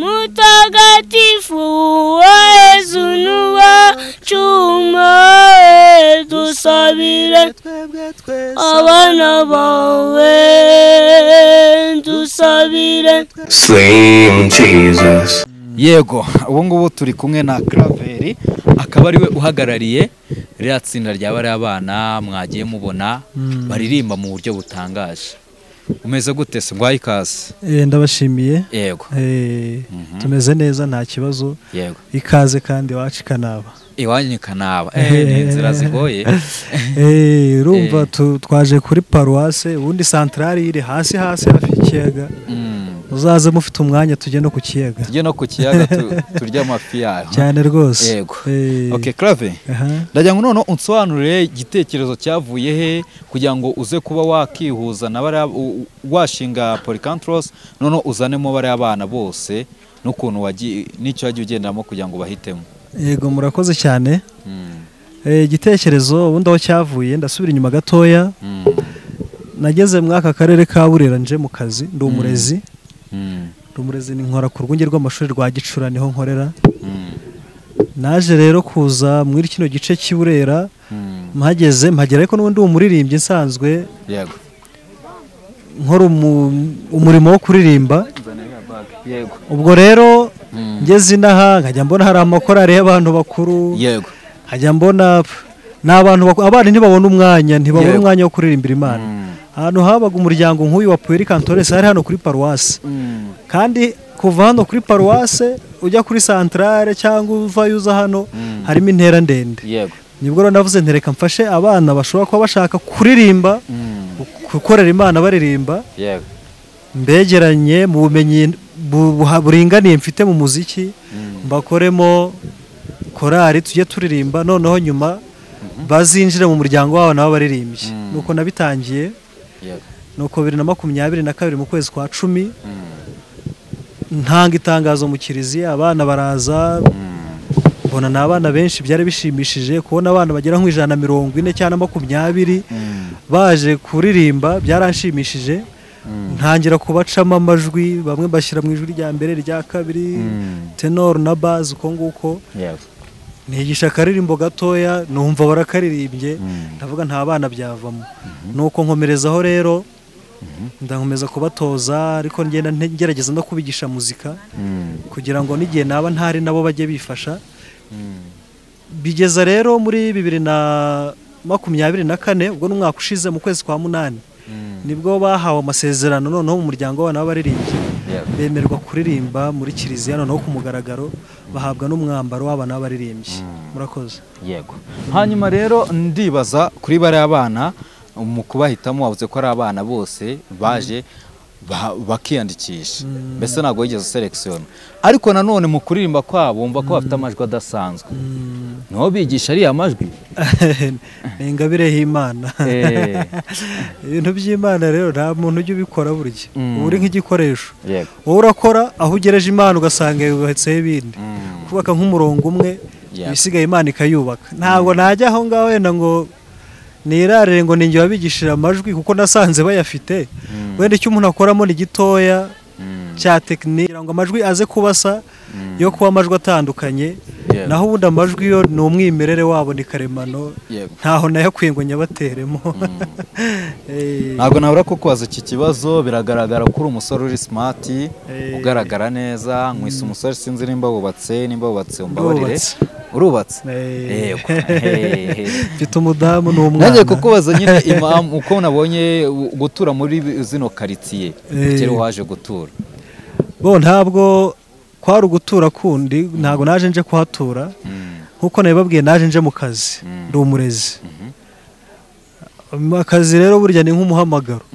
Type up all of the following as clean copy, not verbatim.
mutagatifu wa Yesu nuwa chuma dusabire abana bawe dusabire Slim Jesus. Yego ubu ngubu turi kumwe na Claver akaba ari we uhagarariye rya tsinda ry'abari abana mwagiye mubona baririmba mu buryo butangaje. Umeze gute se ngwaye ikaze? Ndabashimiye. Yego. Tumeze neza nta kibazo. Yego. Ikaze kandi wacu Kanaba. Iwanyu Kanaba. Inzira zigoye. Urumva twaje kuri paroisse ubundi centrale iri hasi hafi ikiyaga. Uzaze mufite umwanya tujye no ku kiyaga. Tujye no ku kiyaga turya amafi yaho. Cyane rwose. Yego. Okay Claver. Ndagira ngo none unsobanurire igitekerezo cyavuye he kugira ngo uze kuba wakihuza na bari washinga Polycantros none uzanemo bari abana bose n'ukuntu n'icyo yagiye ugenderamo kugira ngo bahitemo. Yego murakoze cyane. Igitekerezo ubundi aho cyavuye ndasubira inyuma gatoya. Nageze mu aka karere ka Burera nje mu kazi ndi umurezi. Rumurezi ni nkora ku rwunge rw'amashuri rwa Gicura niho nkorera. Naje rero kuza muri kino gice cy'Iburera mpagera ariko n'ubundi umuririmbyi nsanzwe. Yego. Nkora umurimo wo kuririmba. Yego. Ubwo rero ngeze inaha nkajya mbona hari amakorari y'abantu bakuru. Yego. Nkajya mbona n'abantu abana ntibabona umwanya wo kuririmbira Imana. Ahantu habaga umuryango nk'uyu wa Polycantros hari hano kuri paroisse. Kandi kuva hano kuri paroisse ujya kuri centrale cyangwa uva yuza hano harimo intera ndende. Yego. Nibwo rero navuze ntereka mfashe abana bashobora kuba bashaka kuririmba gukorera Imana baririmba. Yego. Mbegeranye mu bumenyi buringaniye mfite mu muziki mbakoremo korari tujye turirimba noneho nyuma bazinjire mu muryango wabo nabo baririmbye. Nuko nabitangiye. Nuko 2022 mu kwezi kwa 10 ntanga itangazo mu kiliziya abana baraza mbona n'abana benshi byari bishimishije kubona abana bagera nk' 140 cyangwa 20 baje kuririmba byaranshimishije. Ntangira kubacamo amajwi bamwe bashyira mu ijwi rya mbere rya kabiri tenor na bass uko nguko. Nigisha karirimbo gatoya numva barakaririmbye ndavuga nta bana byavamo. Nuko nkomerezaho rero ndankomeza kubatoza ariko ngenda ngerageza no kubigisha muzika kugira ngo nigiye naba ntari nabo bajye bifasha. Bigeza rero muri 2024 ubwo n'umwaka ushize mu kwezi kwa 8 nibwo bahawe amasezerano noneho mu muryango w'abana b'abaririmbyi bemerwa kuririmba muri kiliziya noneho ku mugaragaro bahabwa n'umwambaro w'abana b'abaririmbyi. Murakoze. Yego. Hanyuma rero ndibaza kuri bari abana mu kubahitamo wavuze ko ari abana bose baje bakiyandikisha. Mbese ntago wigeze selection. Ariko nanone mu kuririmba kwabo wumva ko bafite amajwi adasanzwe. No bigisha ari amajwi. Ingabire y'Imana. Ibintu by'Imana rero nta muntu ujye ubikora burya. Uri nk'igikoresho. Wowe urakora aho ugereje Imana ugasanga yubatseho ibindi. Kubaka nk'umurongo umwe bisigaye Imana ikayubaka. Ntabwo najya aho ngaho wenda ngo nirarire ngo ninjye wabigishira amajwi kuko nasanze bayafite. Wenda icyo umuntu akoramo ni gitoya cya tekinike ngo amajwi aze kubasa yo kuba amajwi atandukanye. Naho ubundi amajwi yo ni umwimerere wabo ni karemano ntaho nayakuye ngo nyabateremo. Ntabwo nabura ko kubaza iki kibazo biragaragara ko uri umusore uri smart ugaragara neza nkwise umusore sinzi nimba wubatse umbabarire urubatse. Yego. Mfite umudamu n'umwana. Nanjye kukubaza nyine impamvu uko nabonye gutura muri zino quartier kera waje gutura. Bo ntabwo kwari ugutura kundi ntago naje nje kuhatura nkuko nabibabwiye naje nje mu kazi ndi umurezi. Akazi rero burya ni nk'umuhamagaro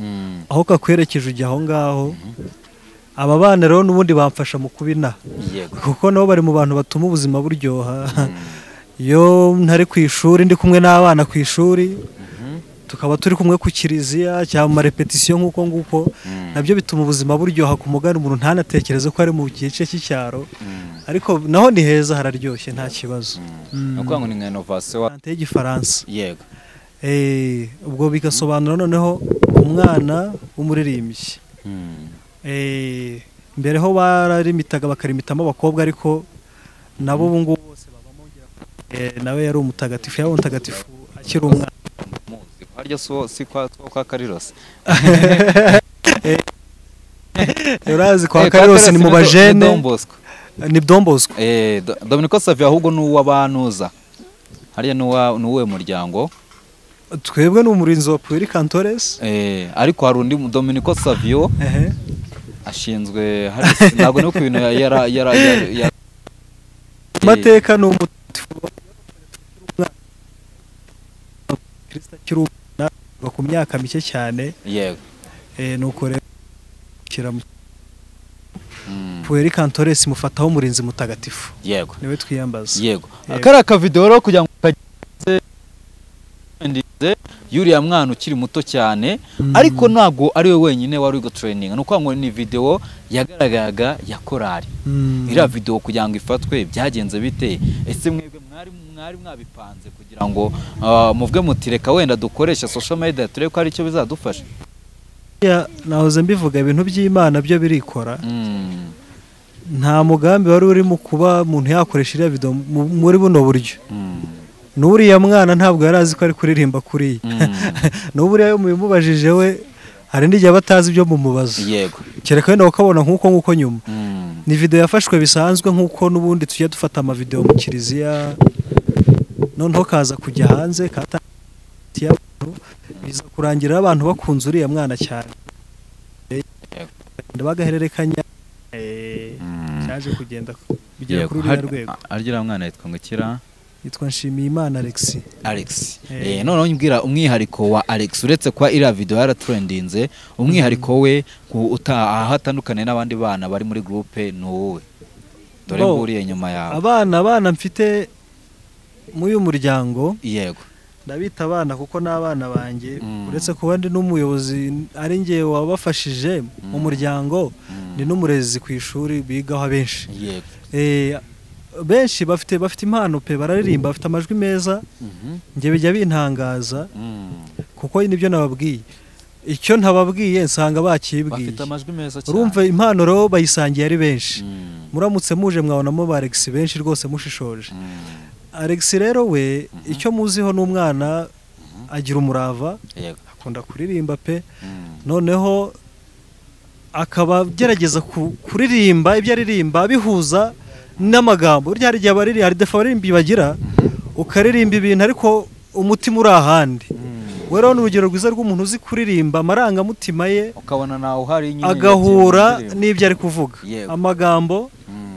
aho kakwerekeje ujya aho ngaho. Aba bana rero n'ubundi bamfasha mu kubina kuko nabo bari mu bantu batuma ubuzima buryoha. Yo ntari ku ishuri ndi kumwe n'abana ku ishuri tukaba turi kumwe ku kiliziya cyangwa repetition nkuko nguko nabyo bituma ubuzima buryoha ku mugani umuntu ntanatekereze ko ari mu gice cy'icyaro ariko naho ni heza hararyoshye nta kibazo. Nakuvuga ngo ni innovation y'Igifaransa. Yego. Ubwo bigasobanura noneho umwana w'umuririmbyi. mbere ho bararimitaga bakarimitamo abakobwa ariko nabo ubu ngubu bose babamo nawe yari umutagatifu yari umutagatifu akiri umwana harya si kwa Karirose urazi kwa Karirose ni mu bajene ni Don Bosco Dominico Savio ahubwo n'uwabanuza harya n'uwe muryango twebwe ni umurinzi wa Pueri Cantores ariko hari undi Dominico Savio ashinzwe ntabwo no ku bintu yara mateka no Kristo kirumna ku myaka mike cyane yego nuko rero kiramu Pueri Cantores mufataho umurinzi mutagatifu yego niwe twiyambaza yego akara ka video ro kugira ngo ndize yuriya mwana ukiri muto cyane ariko ntago ari we wenyine wari go training nuko ngo ni video yagaragaga ya korali ira video kugira ngo ifatwe byagenze bite ese mwebwe mwari mwabipanze kugira ngo muvuge mutireka wenda dukoresha social media turebe ko ari cyo bizadufasha nahoze mbivuga ibintu by'Imana byo birikora nta mugambi wari uri mu kuba umuntu yakoresha iriya video muri buno buryo n'uriya mwana ntabwo yarazi ko ari kuririmba kuri n'uburiya yo mubimubajije we hari n'igihe batazi ibyo mumubaza yego kereka wenda ukabona nk'uko nyuma ni video yafashwe bisanzwe nk'uko n'ubundi tujya dufata ama video mu kiliziya noneho kaza kujya hanze biza kurangira abantu bakunze uriya mwana cyane bagahererekanya cyaje kugenda bigera kuri uriya rwego argira mwana yitwa ngukira yitwa Nshimiyimana Alex noneho nyibwira umwihariko wa Alex uretse kwa iriya video yaratrendinze umwihariko we ahatandukane n'abandi bana bari muri groupe n'uwe dore nguriye nyuma yawe abana mfite muri uyu muryango yego ndabita abana kuko n'abana banjye uretse kuba ndi n'umuyobozi ari ngiye wabafashije mu muryango ni n'umurezi ku ishuri bigaho abenshi yego benshi bafite impano pe bararirimba bafite amajwi meza nge bijya bintangaza kuko nibyo nababwiye icyo ntababwiye nsanga bakibwiye bafite amajwi meza cyane urumva impano rero bayisangiye ari benshi muramutse muje mwabonamo ba Alex benshi rwose mushishoje Alex rero we icyo muziho n'umwana agira umurava akunda kuririmba pe noneho akaba gerageza kuririmba ibyo aririmba bihuza n'amagambo burya hari gihe hari defarimbi bagira ukaririmba ibintu ariko umutima uri ahandi rero ni urugero rwiza rw'umuntu uzi kuririmba amarangamutima ye ukabona nawe uhari nyine agahura n'ibyo ari kuvuga amagambo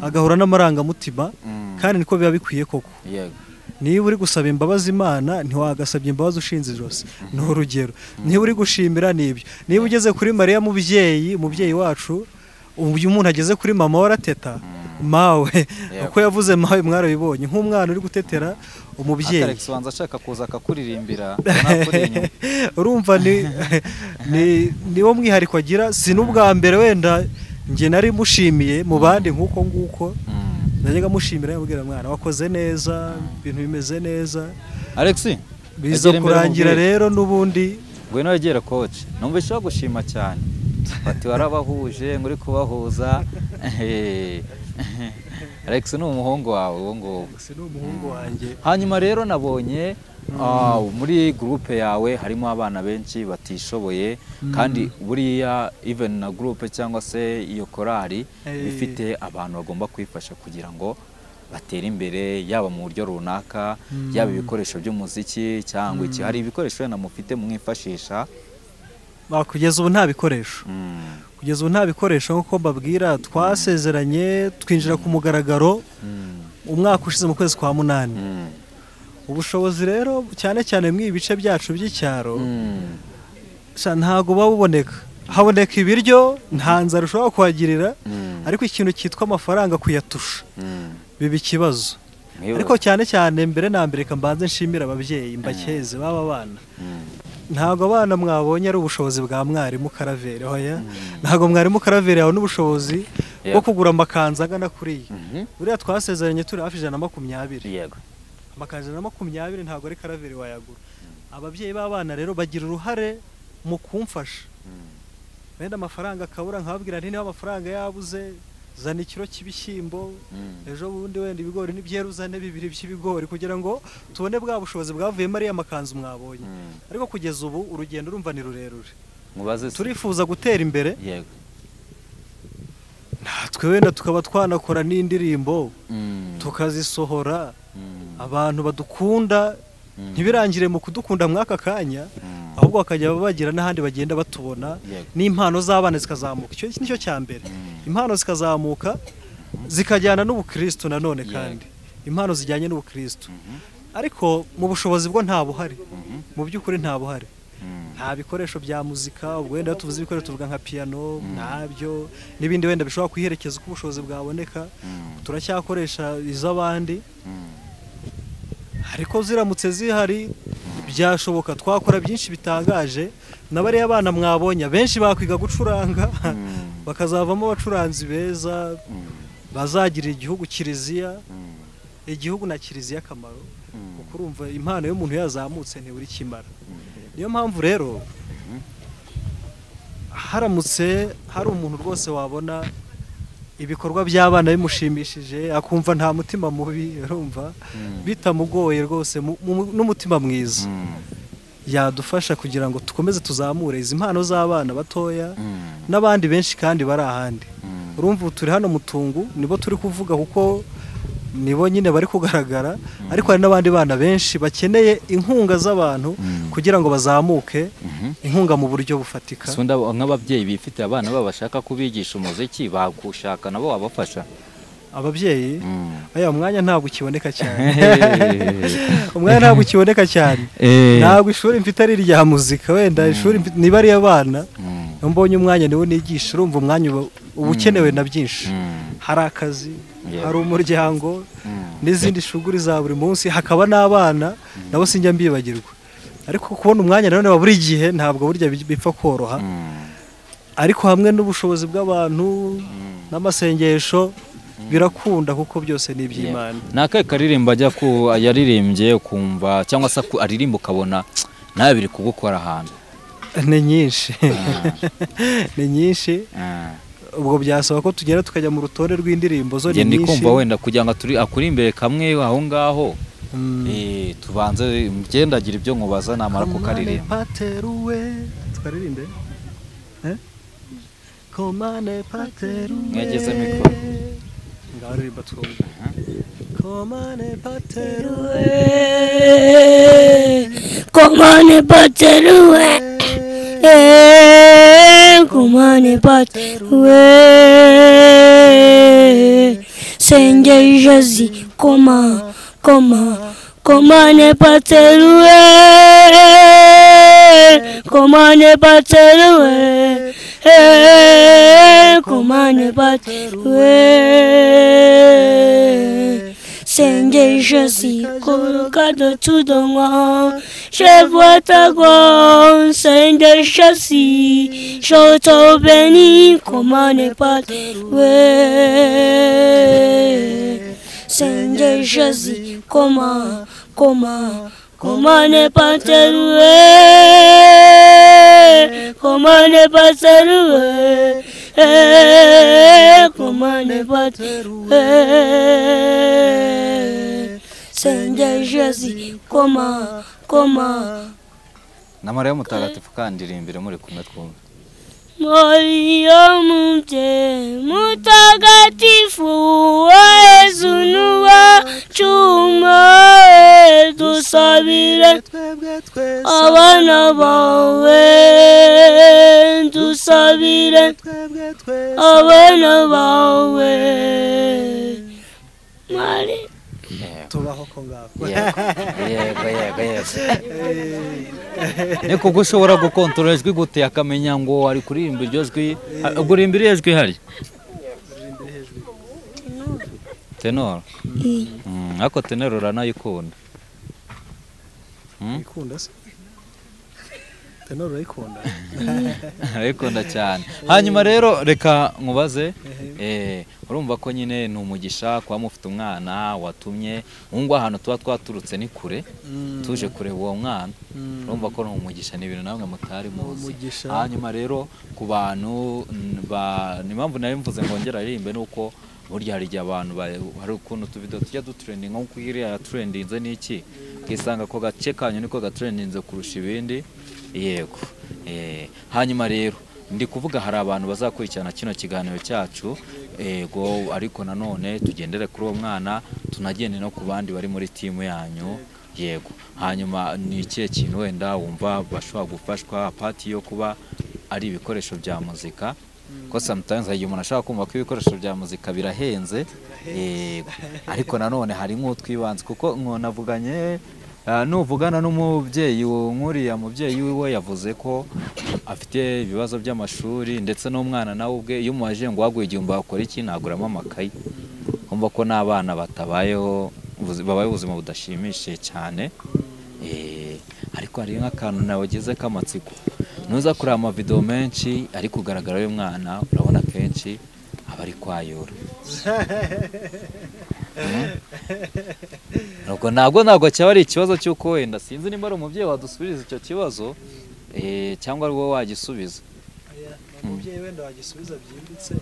agahura n'amarangamutima kandi niko biba bikwiye koko niba uri gusaba imbabazi Imana ntiwagasabye imbabazi ushinze ijosi ni urugero niba uri gushimira n'ibyo niba ugeze kuri Mariya umubyeyi wacu uyu umuntu ageze kuri mama warateta mawe uko yavuze mawe mwarabibonye nk'umwana uri gutetera umubyeyi Alex wanza ashaka kuza akakuririmbira urumva ni wo mwihariko agira si n'ubwa mbere wenda nge nari mushimiye mu bandi nk'uko nguko najyaga mushimira yabwira mwana wakoze neza ibintu bimeze neza Alex biza kurangira rero n'ubundi ngwino yegera coach numva ishaka gushima cyane bati warabahuje nguri kubahuza Alex ni umuhungu wawe uwo ngo ni umuhungu wanjye hanyuma rero nabonye muri groupe yawe harimo abana benshi batishoboye kandi buriya even na groupe cyangwa se iyo korali bifite abantu bagomba kwifasha kugira ngo batera imbere yaba mu buryo runaka yaba ibikoresho by'umuziki cyangwa iki hari ibikoresho namufite mwifashisha kugeza ubu nta bikoresho kugeza ubu nta bikoresho nk'uko mbabwira twasezeranye twinjira ku mugaragaro umwaka ushize mu kwezi kwa 8 ubushobozi rero cyane cyane mu ibice byacu by'icyaro ntago babuboneka haboneka ibiryo nta nzara ushobora kuhagirira ariko ikintu cyitwa amafaranga kuyatusha biba ikibazo ariko cyane cyane mbere na mbere mbanze nshimira ababyeyi mbakeze baba bana ntago abana mwabonye ari ubushobozi bwa mwarimu Karaveri hoya ntago mwarimu Karaveri yawe n'ubushobozi bwo kugura amakanzu angana kuri buriya twasezeranye turi hafi 120 yego amakanzu 120 ntago ari Karaveri wayagura ababyeyi b'abana rero bagira uruhare mu kumfasha wenda amafaranga akabura nkababwira nti niba amafaranga yabuze zana ikiro cy'ibishyimbo ejo bundi wenda ibigori n'ibyera uzane 2 by'ibigori kugira ngo tubone bwa bushobozi bwavuyemo ariya makanzu mwabonye ariko kugeza ubu urugendo urumva ni rurerure turifuza gutera imbere yego natwe wenda tukaba twanakora n'indirimbo tukazisohora abantu badukunda ntibirangire mu kudukunda mwaka kanya ahubwo bakajya bagira n'ahandi bagenda batubona n'impano z'abana zikazamuka icyo nicyo cya mbere impano zikazamuka zikajyana n'ubukristo nanone kandi impano zijyanye n'ubukristo ariko mu bushobozi bwo nta buhari mu by'ukuri nta buhari nta bikoresho bya muzika ubwo wenda tuvuze ibikoresho tuvuga nka piano ntabyo n'ibindi wenda bishobora kwiherekeza uko ubushobozi bwaboneka turacyakoresha iz'abandi ariko ziramutse zihari byashoboka twakora byinshi bitangaje n'abariya abana mwabonye benshi bakwiga gucuranga bakazavamo abacuranzi beza bazagirira igihugu kiliziya igihugu na kiliziya akamaro kuko urumva impano y'umuntu yazamutse ntiburi kimara niyo mpamvu rero haramutse hari umuntu rwose wabona ibikorwa by'abana bimushimishije akumva nta mutima mubi urumva bitamugoye rwose n'umutima mwiza yadufasha kugira ngo tukomeze tuzamure izi mpano z'abana batoya n'abandi benshi kandi bari ahandi urumva turi hano Mutungu nibo turi kuvuga kuko nibo nyine bari kugaragara ariko hari n'abandi bana benshi bakeneye inkunga z'abantu kugira ngo bazamuke inkunga mu buryo bufatika sunda nk'ababyeyi bifite abana babashaka kubigisha umuziki bagushaka nabo wabafasha ababyeyi aya mwanya ntabwo ukiboneka cyane umwanya ntabwo ukiboneka cyane ntabwo ishuri mfite ari irya muzika wenda ishuri niba ari abana mbonye umwanya niwo nigisha urumva umwanya uba ukenewe na byinshi hari akazi hari umuryango n'izindi shuguri za buri munsi hakaba n'abana nabo sinjya mbibagirwa ariko kubona umwanya none wa buri gihe ntabwo burya bipfa koroha ariko hamwe n'ubushobozi bw'abantu n'amasengesho birakunda kuko byose ni iby'Imana nakaye karirimba ajya ku yaririmbye kumva cyangwa se aririmba ukabona nawe biri kugukora ahantu ni nyinshi ni nyinshi ubwo byasaba ko tugera tukajya mu rutonde rw'indirimbo zo ni nyinshi kumva wenda kugira ngo akuri imbere kamwe aho ngaho tubanze ngendagira ibyo nkubaza namara kukaririmba tukaririmbe komane pateruwe mwegeze mikoro ngaririmba twumva komane pateruwe komane pateruwe komane pateruwe senge jazi komane pateruwe komane pateruwe komane pateruwe senge jazi kolokado tudongo je vois ta gloire senge jazi je te bénis komane pateruwe senge jazi komane pateruwe komane pateruwe komane pateruwe senge jazi koma na Mariya Mutagatifu kandirimbire muri kumwe twumva Mariya Mutagatifu wa Yesu nuwa chuma dusabire abana bawe dusabire abana bawe Mari tubaho ko ngako yego niko gushobora gukontorora ijwi gute akamenya ngo ari kuririmba iryo jwi gurimbira ijwi hari tenor ako tenor uranayikunda ikunda se tenor arayikunda cyane hanyuma rero reka nkubaze urumva ko nyine ni umugisha kuba mufite umwana watumye ngo ahantu tuba twaturutse ni kure tuje kureba uwo mwana urumva ko ni umugisha ni ibintu namwe mutari muzi hanyuma rero ku bantu ni mpamvu nari mvuze ngo ngera aririmbe nuko burya hari igihe abantu hari ukuntu tuvido tujya dutrending nko kwiriya ya trendinze n'iki kisanga ko gace kanyu niko gatrendinze kurusha ibindi yego hanyuma rero ndi kuvuga hari abantu bazakurikirana kino kiganiro cyacu ego ariko nanone tugendere kuri uwo mwana tunagende no ku bandi bari muri timu yanyu yego hanyuma ni ikihe kintu wenda wumva bashobora gufashwa apati yo kuba ari ibikoresho bya muzika ko sometimes hari umuntu ashaka kumva ko ibikoresho bya muzika birahenze ariko nanone hari nk'utwibanze kuko navuganye nuvugana n'umubyeyi nkuriya mubyeyi wiwe yavuze ko afite ibibazo by'amashuri ndetse n'umwana nawe ubwe iyo umuhaje ngo waguye igihumbi wakora iki naguramo amakayi kumva ko n'abana batabayeho babaye ubuzima budashimishije cyane ariko hari nk'akantu nawe ugeze k'amatsiko nuza kureba amavideo menshi ari kugaragara uyu mwana urabona kenshi aba ari kwayura ntabwo cyaba ari ikibazo cy'uko wenda sinzi nimba ari umubyeyi wadusubiriza icyo kibazo cyangwa ari wowe wagisubiza umubyeyi wenda wagisubiza byimbitse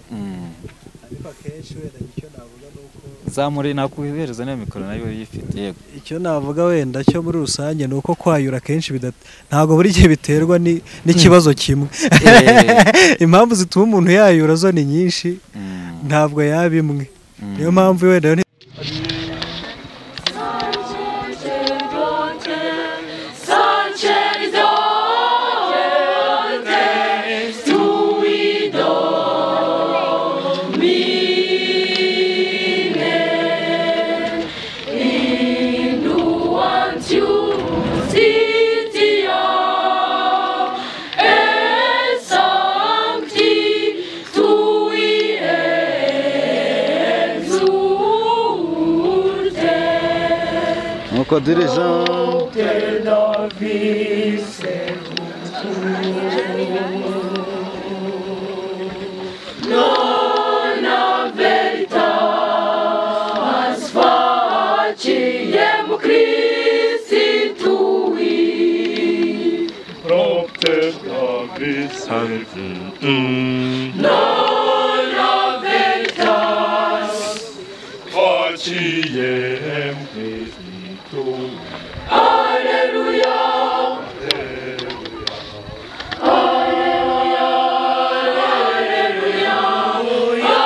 ariko akenshi wenda icyo navuga nuko zamuri nakuhereza niyo mikoro nayo yifite yego icyo navuga wenda cyo muri rusange nuko kwayura kenshi ntabwo buri gihe biterwa n'ikibazo kimwe impamvu zituma umuntu yayura zo ni nyinshi ntabwo yaba imwe niyo mpamvu wenda dirigeant de la vie, c'est non veritas faciem Christi tui propter Davis non veritas faciem Christi Alleluia, Alleluia, Alleluia,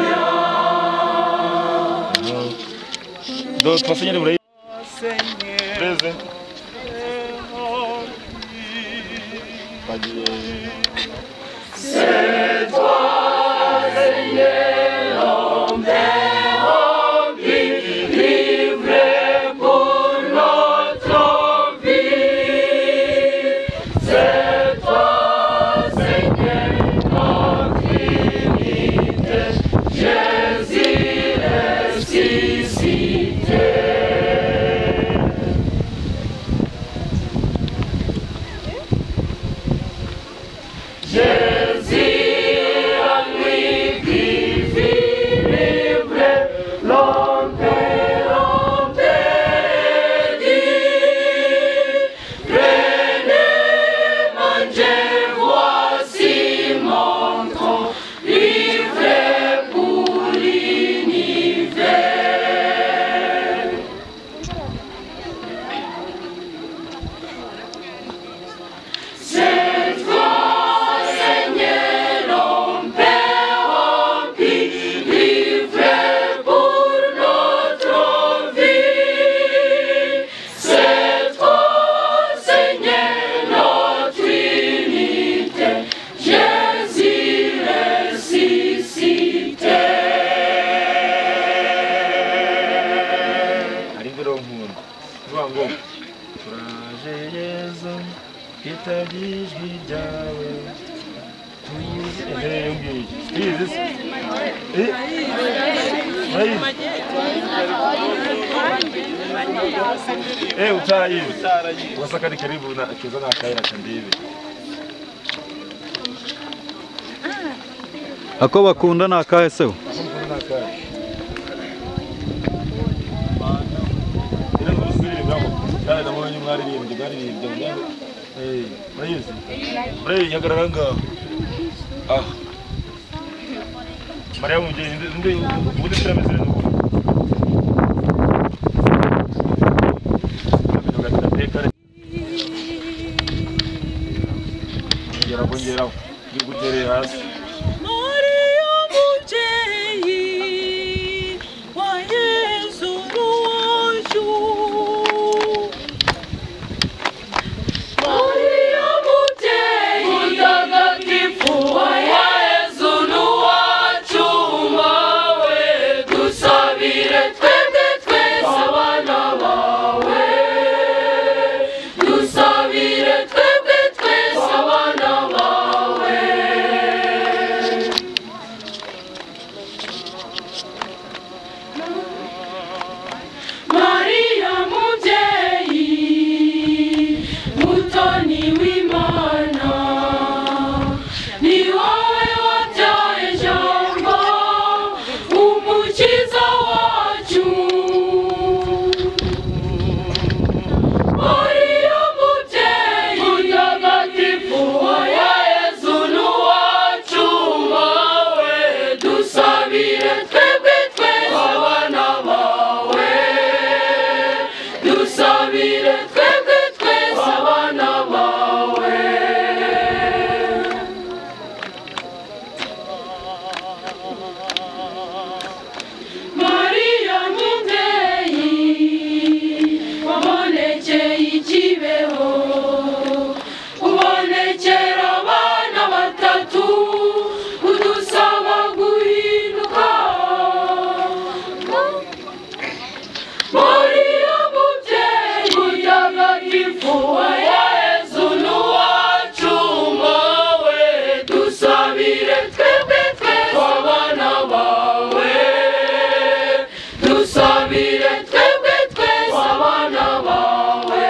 Alleluia. Dos pasinhos por aí. Presente. C'est toi, Seigneur, homme des remplis, livré pour notre vie. C'est toi, Seigneur, notre unité, Jésus ressuscité. Utayi wasakari karibu na kiza na kaira kandivi ako bakunda ni akahe se? Maria umugeni ndi ubundi turameze neza. Yarabongeraho gutere hasi. Maria mubyeyi wa Yesu wacu. Maria mubyeyi mutagatifu wa Yesu wacu, mawe dusabire twebwe twese abana bawe, dusabire twebwe twese abana bawe. Maria mubyeyi mutoni w'Imana, ni wowe wabyaye Jambo umukiza wacu. Maria mubyeyi mutagatifu wa Yesu wacu, mawe dusabire twebwe twese abana bawe, dusabire twebwe twese abana bawe. Maria mubyeyi wabonekeye i Kibeho, ubonekera abana batatu udusaba guhinduka. Maria mubyeyi mutagatifu wa Yesu wacu, mawe dusabire twebwe twese abana bawe, dusabire twebwe twese abana bawe.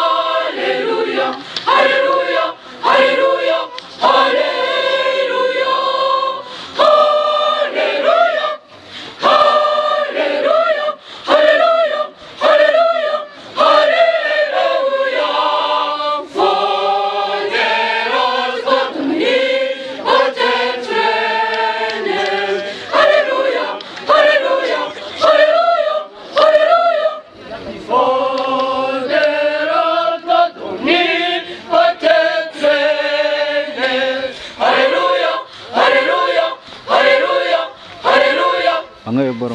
Hallelujah, hallelujah, hallelujah, hallelujah, hallelujah, hallelujah, hallelujah, hallelujah, hallelujah. For there was God omnipotent reigneth. Hallelujah, hallelujah, hallelujah, hallelujah. For there was God omnipotent reigneth. Hallelujah, hallelujah, hallelujah, hallelujah. Bamwe bora